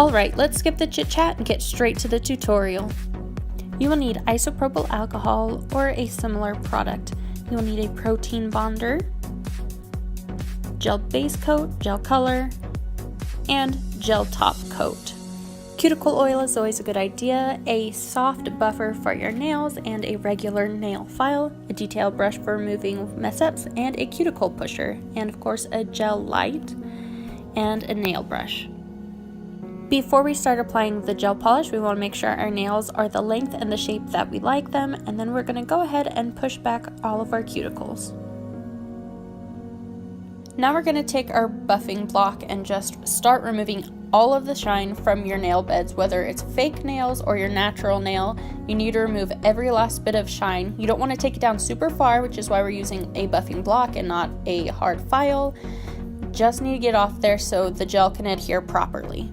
Alright, let's skip the chit chat and get straight to the tutorial. You will need isopropyl alcohol or a similar product. You will need a protein bonder, gel base coat, gel color, and gel top coat. Cuticle oil is always a good idea, a soft buffer for your nails, and a regular nail file, a detail brush for removing mess-ups, and a cuticle pusher, and of course a gel light, and a nail brush. Before we start applying the gel polish, we want to make sure our nails are the length and the shape that we like them, and then we're going to go ahead and push back all of our cuticles. Now we're going to take our buffing block and just start removing all of the shine from your nail beds, whether it's fake nails or your natural nail. You need to remove every last bit of shine. You don't want to take it down super far, which is why we're using a buffing block and not a hard file. Just need to get off there so the gel can adhere properly.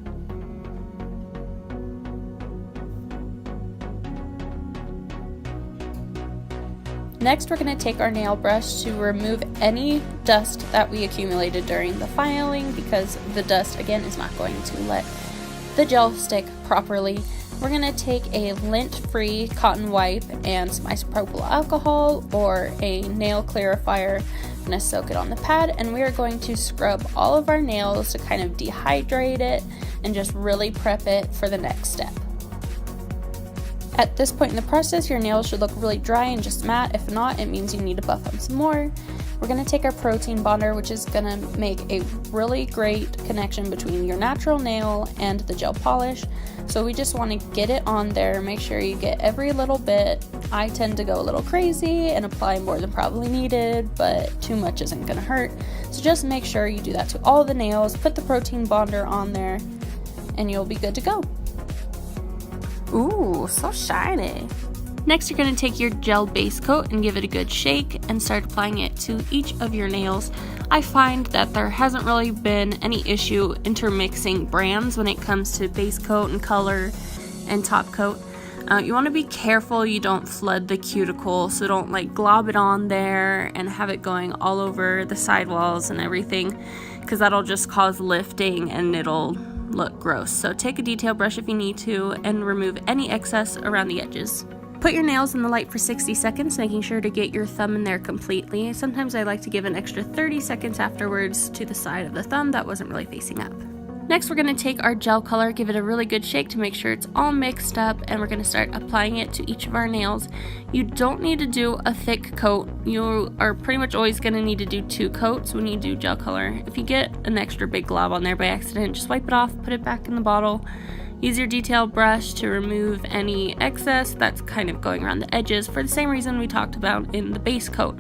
Next, we're going to take our nail brush to remove any dust that we accumulated during the filing, because the dust, again, is not going to let the gel stick properly. We're going to take a lint-free cotton wipe and some isopropyl alcohol or a nail clarifier. I'm going to soak it on the pad, and we are going to scrub all of our nails to kind of dehydrate it and just really prep it for the next step. At this point in the process, your nails should look really dry and just matte. If not, it means you need to buff them some more. We're going to take our protein bonder, which is going to make a really great connection between your natural nail and the gel polish. So we just want to get it on there, make sure you get every little bit. I tend to go a little crazy and apply more than probably needed, but too much isn't going to hurt. So just make sure you do that to all the nails, put the protein bonder on there, and you'll be good to go. Ooh, so shiny. Next, you're going to take your gel base coat and give it a good shake and start applying it to each of your nails. I find that there hasn't really been any issue intermixing brands when it comes to base coat and color and top coat. You want to be careful you don't flood the cuticle, so don't like glob it on there and have it going all over the sidewalls and everything, because that'll just cause lifting and it'll look gross. So take a detail brush if you need to and remove any excess around the edges. Put your nails in the light for 60 seconds, making sure to get your thumb in there completely. Sometimes I like to give an extra 30 seconds afterwards to the side of the thumb that wasn't really facing up. Next, we're going to take our gel color, give it a really good shake to make sure it's all mixed up, and we're going to start applying it to each of our nails. You don't need to do a thick coat. You are pretty much always going to need to do 2 coats when you do gel color. If you get an extra big glob on there by accident, just wipe it off, put it back in the bottle. Use your detail brush to remove any excess that's kind of going around the edges for the same reason we talked about in the base coat.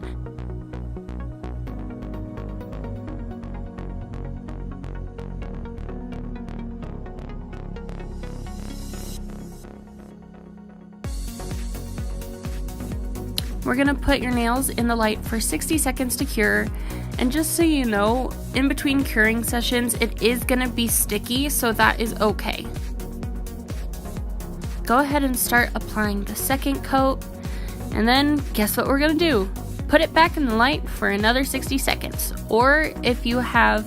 We're going to put your nails in the light for 60 seconds to cure, and just so you know, in between curing sessions it is going to be sticky, so that is okay. Go ahead and start applying the second coat, and then guess what we're going to do? Put it back in the light for another 60 seconds, or if you have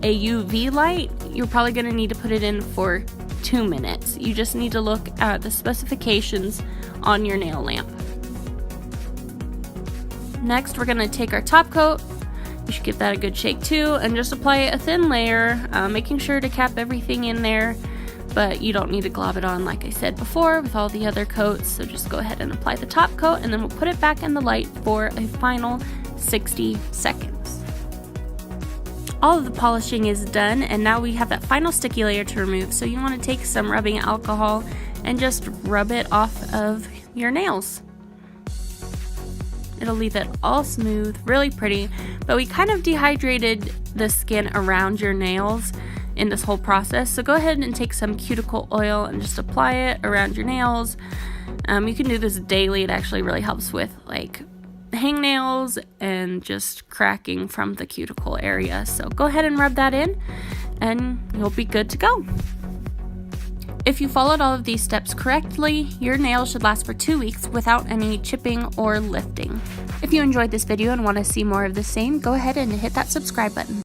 a UV light, you're probably going to need to put it in for 2 minutes. You just need to look at the specifications on your nail lamp. Next, we're going to take our top coat. You should give that a good shake too, and just apply a thin layer, making sure to cap everything in there, but you don't need to glob it on like I said before with all the other coats. So just go ahead and apply the top coat, and then we'll put it back in the light for a final 60 seconds. All of the polishing is done, and now we have that final sticky layer to remove. So you want to take some rubbing alcohol and just rub it off of your nails. It'll leave it all smooth, really pretty, but we kind of dehydrated the skin around your nails in this whole process, so go ahead and take some cuticle oil and just apply it around your nails. You can do this daily. It actually really helps with like hangnails and just cracking from the cuticle area, so go ahead and rub that in and you'll be good to go. If you followed all of these steps correctly, your nails should last for 2 weeks without any chipping or lifting. If you enjoyed this video and want to see more of the same, go ahead and hit that subscribe button.